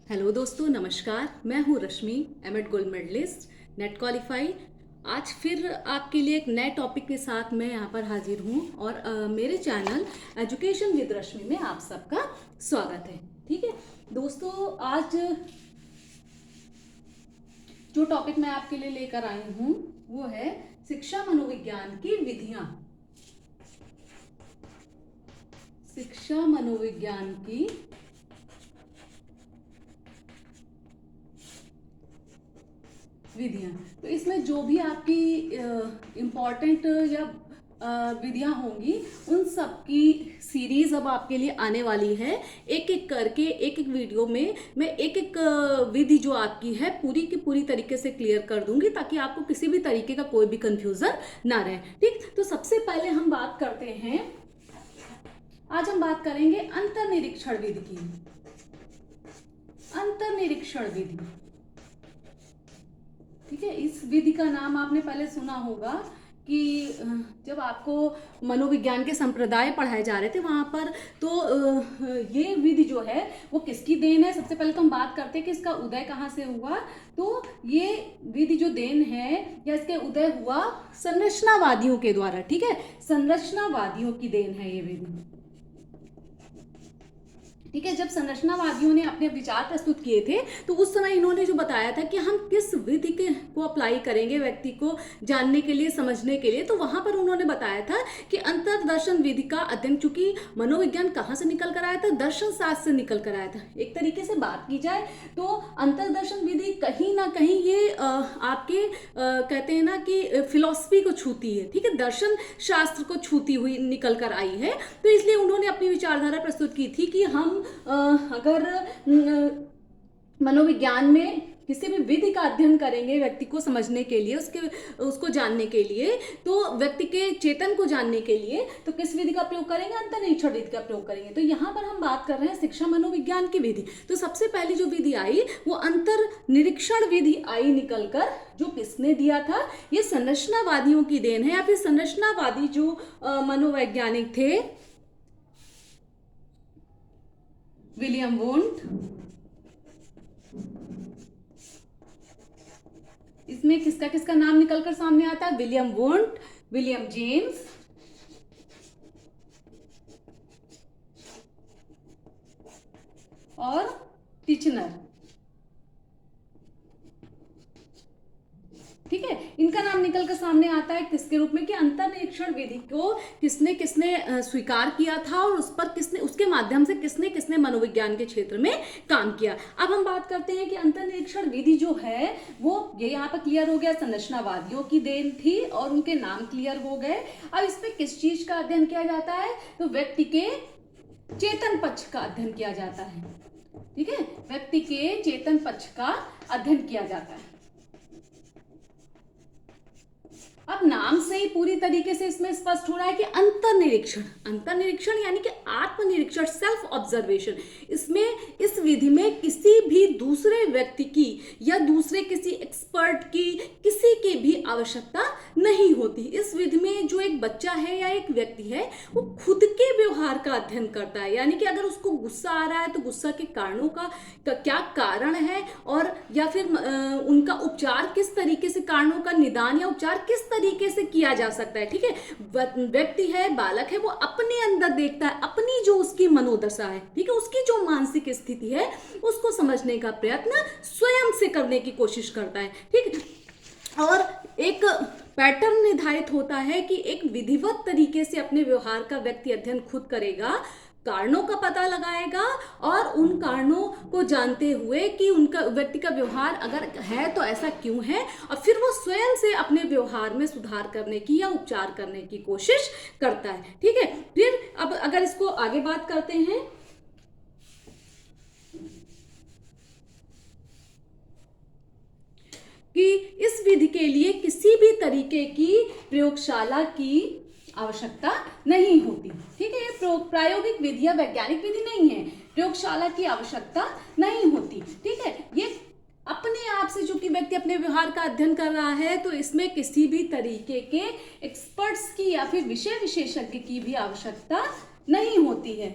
Hello दोस्तों, नमस्कार। मैं हूँ Rashmi, MEd gold medalist, NET qualify. आज फिर आपके लिए एक नए टॉपिक के साथ मैं यहाँ पर हाजिर हूँ और मेरे चैनल एजुकेशन विद रश्मि में आप सबका स्वागत है। ठीक है दोस्तों, आज जो टॉपिक मैं आपके लिए लेकर आई हूँ वो है शिक्षा मनोविज्ञान की विधियाँ। शिक्षा मनोविज्ञान की विधियां। तो इसमें जो भी आपकी इम्पॉर्टेंट या विधियां होंगी उन सब की सीरीज अब आपके लिए आने वाली है। एक एक करके एक एक वीडियो में मैं एक एक विधि जो आपकी है पूरी की पूरी तरीके से क्लियर कर दूंगी, ताकि आपको किसी भी तरीके का कोई भी कंफ्यूजन ना रहे। ठीक, तो सबसे पहले हम बात करते हैं, आज हम बात करेंगे अंतर्निरीक्षण विधि की। अंतर्निरीक्षण विधि, ठीक है। इस विधि का नाम आपने पहले सुना होगा कि जब आपको मनोविज्ञान के संप्रदाय पढ़ाए जा रहे थे वहां पर, तो ये विधि जो है वो किसकी देन है। सबसे पहले तो हम बात करते हैं कि इसका उदय कहाँ से हुआ। तो ये विधि जो देन है या इसके उदय हुआ संरचनावादियों के द्वारा। ठीक है, संरचनावादियों की देन है ये विधि। ठीक है, जब संरचनावादियों ने अपने विचार प्रस्तुत किए थे तो उस समय इन्होंने जो बताया था कि हम किस विधि को अप्लाई करेंगे व्यक्ति को जानने के लिए, समझने के लिए, तो वहां पर उन्होंने बताया था कि अंतर्दर्शन विधि का अध्ययन, चूंकि मनोविज्ञान कहाँ से निकल कर आया था, दर्शन शास्त्र से निकल कर आया था। एक तरीके से बात की जाए तो अंतर्दर्शन विधि कहीं ना कहीं ये आपके कहते हैं ना कि फिलॉसफी को छूती है। ठीक है, दर्शन शास्त्र को छूती हुई निकल कर आई है। तो इसलिए उन्होंने अपनी विचारधारा प्रस्तुत की थी कि हम अगर मनोविज्ञान में किसी भी विधि का अध्ययन करेंगे व्यक्ति को समझने के लिए, उसको जानने के लिए, तो व्यक्ति के चेतन को जानने के लिए, तो किस विधि का प्रयोग करेंगे? अंतर्निरीक्षण विधि का प्रयोग करेंगे। तो यहाँ पर हम बात कर रहे हैं शिक्षा मनोविज्ञान की विधि। तो सबसे पहली जो विधि आई वो अंतर्निरीक्षण विधि आई निकलकर। जो किसने दिया था? ये संरचनावादियों की देन है, या फिर संरचनावादी जो मनोवैज्ञानिक थे, विलियम वुंट। इसमें किसका किसका नाम निकलकर सामने आता है? विलियम वुंट, विलियम जेम्स और टिचनर। ठीक है, इनका नाम निकल कर सामने आता है किसके रूप में? कि अंतर्निरीक्षण विधि को किसने किसने स्वीकार किया था और उस पर किसने, उसके माध्यम से किसने किसने मनोविज्ञान के क्षेत्र में काम किया। अब हम बात करते हैं कि अंतर्निरीक्षण विधि जो है वो ये यहाँ पर क्लियर हो गया, संरचनावादियों की देन थी और उनके नाम क्लियर हो गए। अब इसमें किस चीज का अध्ययन किया जाता है? तो व्यक्ति के चेतन पक्ष का अध्ययन किया जाता है। ठीक है, व्यक्ति के चेतन पक्ष का अध्ययन किया जाता है। अब नाम से ही पूरी तरीके से इसमें स्पष्ट हो रहा है कि अंतर्निरीक्षण, अंतर्निरीक्षण यानी कि आत्मनिरीक्षण, सेल्फ ऑब्जर्वेशन। इसमें इस विधि में किसी भी दूसरे व्यक्ति की या दूसरे किसी एक्सपर्ट की, किसी की भी आवश्यकता नहीं होती। इस विधि में जो एक बच्चा है या एक व्यक्ति है वो खुद के व्यवहार का अध्ययन करता है। यानी कि अगर उसको गुस्सा आ रहा है तो गुस्सा के कारणों का क्या कारण है, और या फिर उनका उपचार किस तरीके से, कारणों का निदान या उपचार किस तरीके से किया जा सकता है। ठीक है, व्यक्ति है, बालक है, वो अपने अंदर देखता है, अपनी जो उसकी मनोदशा है, ठीक है, उसकी जो मानसिक स्थिति है उसको समझने का प्रयत्न स्वयं से करने की कोशिश करता है। ठीक है, और एक पैटर्न निर्धारित होता है कि एक विधिवत तरीके से अपने व्यवहार का व्यक्ति अध्ययन खुद करेगा, कारणों का पता लगाएगा और उन कारणों को जानते हुए कि उनका व्यक्ति का व्यवहार अगर है तो ऐसा क्यों है, और फिर वो स्वयं से अपने व्यवहार में सुधार करने की या उपचार करने की कोशिश करता है। ठीक है, फिर अब अगर इसको आगे बात करते हैं कि इस विधि के लिए किसी भी तरीके की प्रयोगशाला की आवश्यकता नहीं होती। ठीक है, ये प्रायोगिक विधि या वैज्ञानिक विधि नहीं है, प्रयोगशाला की आवश्यकता नहीं होती। ठीक है, ये अपने आप से, चूंकि व्यक्ति अपने व्यवहार का अध्ययन कर रहा है, तो इसमें किसी भी तरीके के एक्सपर्ट्स की या फिर विषय विशेषज्ञ की भी आवश्यकता नहीं होती है।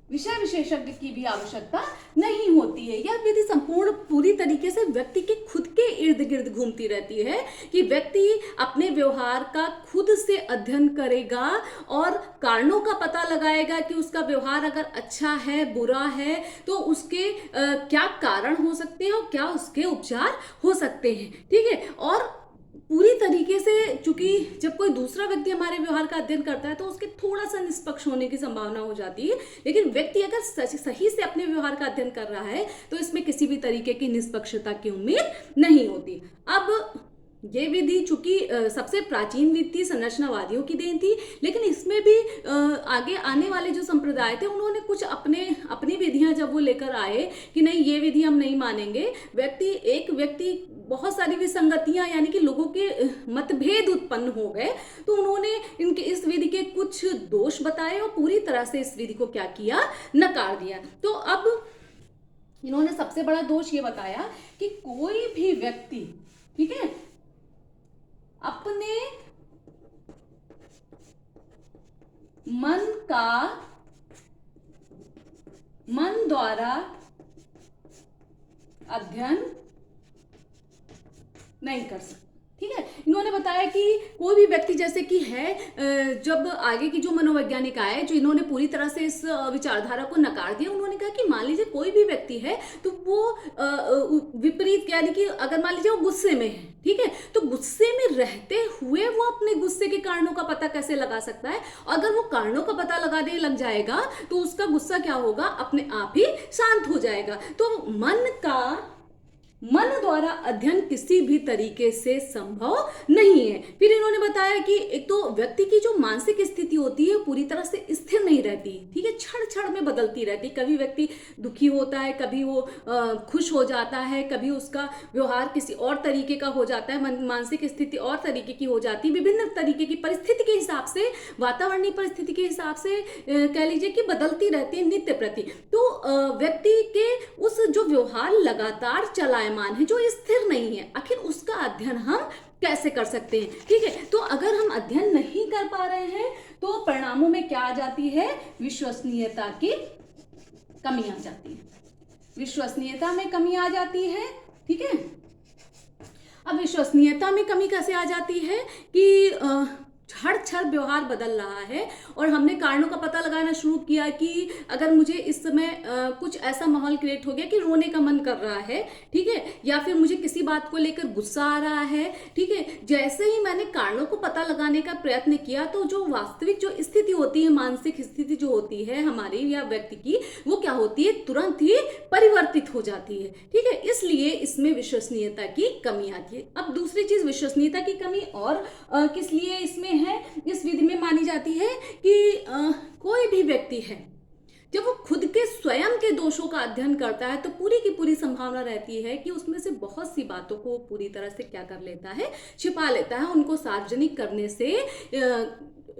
विषय विशेषज्ञ की भी आवश्यकता नहीं होती है। यह विधि संपूर्ण पूरी तरीके से व्यक्ति के खुद के इर्द गिर्द घूमती रहती है कि व्यक्ति अपने व्यवहार का खुद से अध्ययन करेगा और कारणों का पता लगाएगा कि उसका व्यवहार अगर अच्छा है बुरा है तो उसके क्या कारण हो सकते हैं और क्या उसके उपचार हो सकते हैं। ठीक है, और पूरी तरीके से, चूंकि जब कोई दूसरा व्यक्ति हमारे व्यवहार का अध्ययन करता है तो उसके थोड़ा सा निष्पक्ष होने की संभावना हो जाती है, लेकिन व्यक्ति अगर सही से अपने व्यवहार का अध्ययन कर रहा है तो इसमें किसी भी तरीके की निष्पक्षता की उम्मीद नहीं होती। अब ये विधि चूंकि सबसे प्राचीन विधि थी, संरचनावादियों की देन थी, लेकिन इसमें भी आगे आने वाले जो संप्रदाय थे उन्होंने कुछ अपनी विधियां जब वो लेकर आए कि नहीं ये विधि हम नहीं मानेंगे, एक व्यक्ति बहुत सारी विसंगतियां यानी कि लोगों के मतभेद उत्पन्न हो गए, तो उन्होंने इनके इस विधि के कुछ दोष बताए और पूरी तरह से इस विधि को क्या किया, नकार दिया। तो अब इन्होंने सबसे बड़ा दोष ये बताया कि कोई भी व्यक्ति, ठीक है, अपने मन द्वारा अध्ययन नहीं कर सकता। ठीक है, इन्होंने बताया कि कोई भी व्यक्ति जैसे कि है, जब आगे की जो मनोवैज्ञानिक आए जो इन्होंने पूरी तरह से इस विचारधारा को नकार दिया, उन्होंने कहा कि मान लीजिए कोई भी व्यक्ति है तो वो विपरीत यानी कि अगर मान लीजिए वो गुस्से में है, ठीक है, तो गुस्से में रहते हुए वो अपने गुस्से के कारणों का पता कैसे लगा सकता है? अगर वो कारणों का पता लगाने लग जाएगा तो उसका गुस्सा क्या होगा, अपने आप ही शांत हो जाएगा। तो मन द्वारा अध्ययन किसी भी तरीके से संभव नहीं है। फिर इन्होंने बताया कि एक तो व्यक्ति की जो मानसिक स्थिति होती है पूरी तरह से स्थिर नहीं रहती, ठीक है, क्षण क्षण में बदलती रहती। कभी व्यक्ति दुखी होता है, कभी वो खुश हो जाता है, कभी उसका व्यवहार किसी और तरीके का हो जाता है, मानसिक स्थिति और तरीके की हो जाती है। विभिन्न तरीके की परिस्थिति के हिसाब से, वातावरणीय परिस्थिति के हिसाब से कह लीजिए कि बदलती रहती है नित्य प्रति। तो व्यक्ति के उस जो व्यवहार लगातार चलाए मान है, जो स्थिर नहीं है, आखिर उसका अध्ययन हम कैसे कर सकते हैं? ठीक है, तो अगर हम अध्ययन नहीं कर पा रहे हैं तो परिणामों में क्या आ जाती है, विश्वसनीयता की कमी आ जाती है, विश्वसनीयता में कमी आ जाती है। ठीक है, अब विश्वसनीयता में कमी कैसे आ जाती है कि हर क्षण व्यवहार बदल रहा है और हमने कारणों का पता लगाना शुरू किया कि अगर मुझे इस समय कुछ ऐसा माहौल क्रिएट हो गया कि रोने का मन कर रहा है, ठीक है, या फिर मुझे किसी बात को लेकर गुस्सा आ रहा है, ठीक है, जैसे ही मैंने कारणों को पता लगाने का प्रयत्न किया तो जो वास्तविक जो स्थिति होती है, मानसिक स्थिति जो होती है हमारी या व्यक्ति की, वो क्या होती है, तुरंत ही परिवर्तित हो जाती है। ठीक है, इसलिए इसमें विश्वसनीयता की कमी आती है। अब दूसरी चीज, विश्वसनीयता की कमी और किस लिए इसमें है, इस विधि में मानी जाती है कि कोई भी व्यक्ति है जब वो खुद के स्वयं के दोषों का अध्ययन करता है तो पूरी की पूरी संभावना रहती है कि उसमें से बहुत सी बातों को पूरी तरह से क्या कर लेता है, छिपा लेता है। उनको सार्वजनिक करने से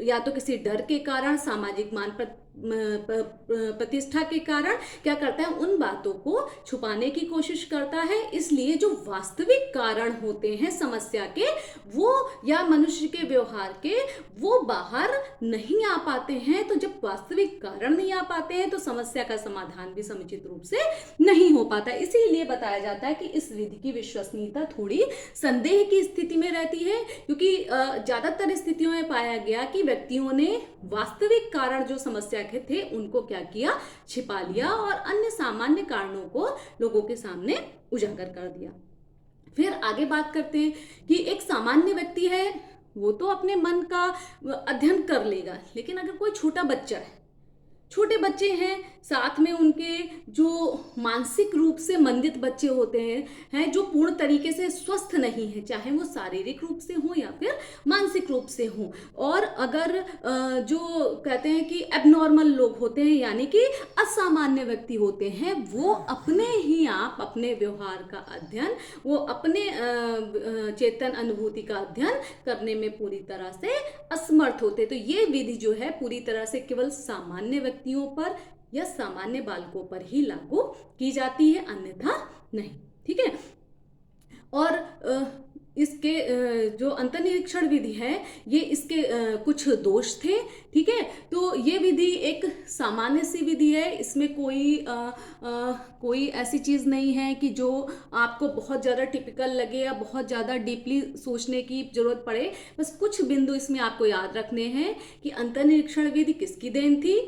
या तो किसी डर के कारण, सामाजिक मान प्रतिष्ठा के कारण क्या करता है, उन बातों को छुपाने की कोशिश करता है। इसलिए जो वास्तविक कारण होते हैं समस्या के, वो या मनुष्य के व्यवहार के, वो बाहर नहीं आ पाते हैं। तो जब वास्तविक कारण नहीं आ पाते हैं तो समस्या का समाधान भी समुचित रूप से नहीं हो पाता। इसीलिए बताया जाता है कि इस विधि की विश्वसनीयता थोड़ी संदेह की स्थिति में रहती है, क्योंकि ज्यादातर स्थितियों में पाया गया कि व्यक्तियों ने वास्तविक कारण जो समस्या के थे उनको क्या किया, छिपा लिया और अन्य सामान्य कारणों को लोगों के सामने उजागर कर दिया। फिर आगे बात करते हैं कि एक सामान्य व्यक्ति है वो तो अपने मन का अध्ययन कर लेगा, लेकिन अगर कोई छोटा बच्चा है, छोटे बच्चे हैं, साथ में उनके जो मानसिक रूप से मंदित बच्चे होते हैं जो पूर्ण तरीके से स्वस्थ नहीं है, चाहे वो शारीरिक रूप से हो या फिर मानसिक रूप से हो, और अगर जो कहते हैं कि एबनॉर्मल लोग होते हैं यानी कि असामान्य व्यक्ति होते हैं, वो अपने ही आप अपने व्यवहार का अध्ययन, वो अपने चेतन अनुभूति का अध्ययन करने में पूरी तरह से असमर्थ होते। तो ये विधि जो है पूरी तरह से केवल सामान्य व्यक्तियों पर या सामान्य बालकों पर ही लागू की जाती है, अन्यथा नहीं। ठीक है, और इसके जो अंतर्निरीक्षण विधि है ये इसके कुछ दोष थे, ठीक है। तो ये विधि एक सामान्य सी विधि है, इसमें कोई ऐसी चीज़ नहीं है कि जो आपको बहुत ज़्यादा टिपिकल लगे या बहुत ज़्यादा डीपली सोचने की ज़रूरत पड़े। बस कुछ बिंदु इसमें आपको याद रखने हैं कि अंतर्निरीक्षण विधि किसकी देन थी,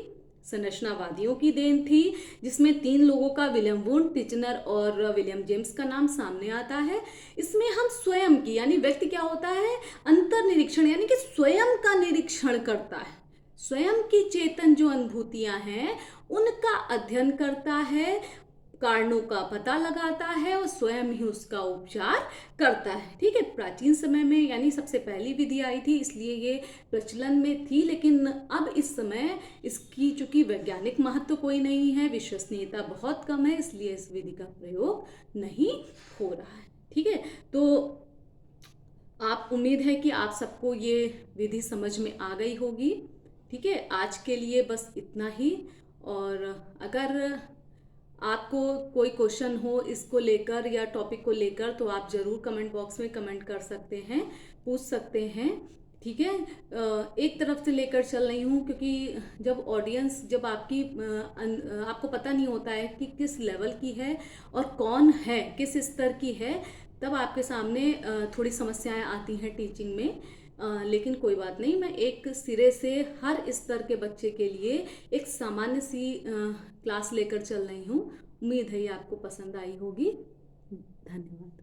संरचनावादियों की देन थी, जिसमें 3 लोगों का विलियम वुंड, टिचनर और विलियम जेम्स का नाम सामने आता है। इसमें हम स्वयं की यानी व्यक्ति क्या होता है, अंतर्निरीक्षण यानी कि स्वयं का निरीक्षण करता है, स्वयं की चेतन जो अनुभूतियां हैं उनका अध्ययन करता है, कारणों का पता लगाता है और स्वयं ही उसका उपचार करता है, ठीक है। प्राचीन समय में यानी सबसे पहली विधि आई थी, इसलिए ये प्रचलन में थी, लेकिन अब इस समय इसकी चूंकि वैज्ञानिक महत्व कोई नहीं है, विश्वसनीयता बहुत कम है, इसलिए इस विधि का प्रयोग नहीं हो रहा है, ठीक है। तो आप उम्मीद है कि आप सबको ये विधि समझ में आ गई होगी, ठीक है। आज के लिए बस इतना ही, और अगर आपको कोई क्वेश्चन हो इसको लेकर या टॉपिक को लेकर तो आप ज़रूर कमेंट बॉक्स में कमेंट कर सकते हैं, पूछ सकते हैं, ठीक है। एक तरफ से लेकर चल रही हूँ क्योंकि जब ऑडियंस जब आपको पता नहीं होता है कि किस लेवल की है और कौन है किस स्तर की है, तब आपके सामने थोड़ी समस्याएं आती हैं टीचिंग में। लेकिन कोई बात नहीं, मैं एक सिरे से हर स्तर के बच्चे के लिए एक सामान्य सी क्लास लेकर चल रही हूँ। उम्मीद है ये आपको पसंद आई होगी। धन्यवाद।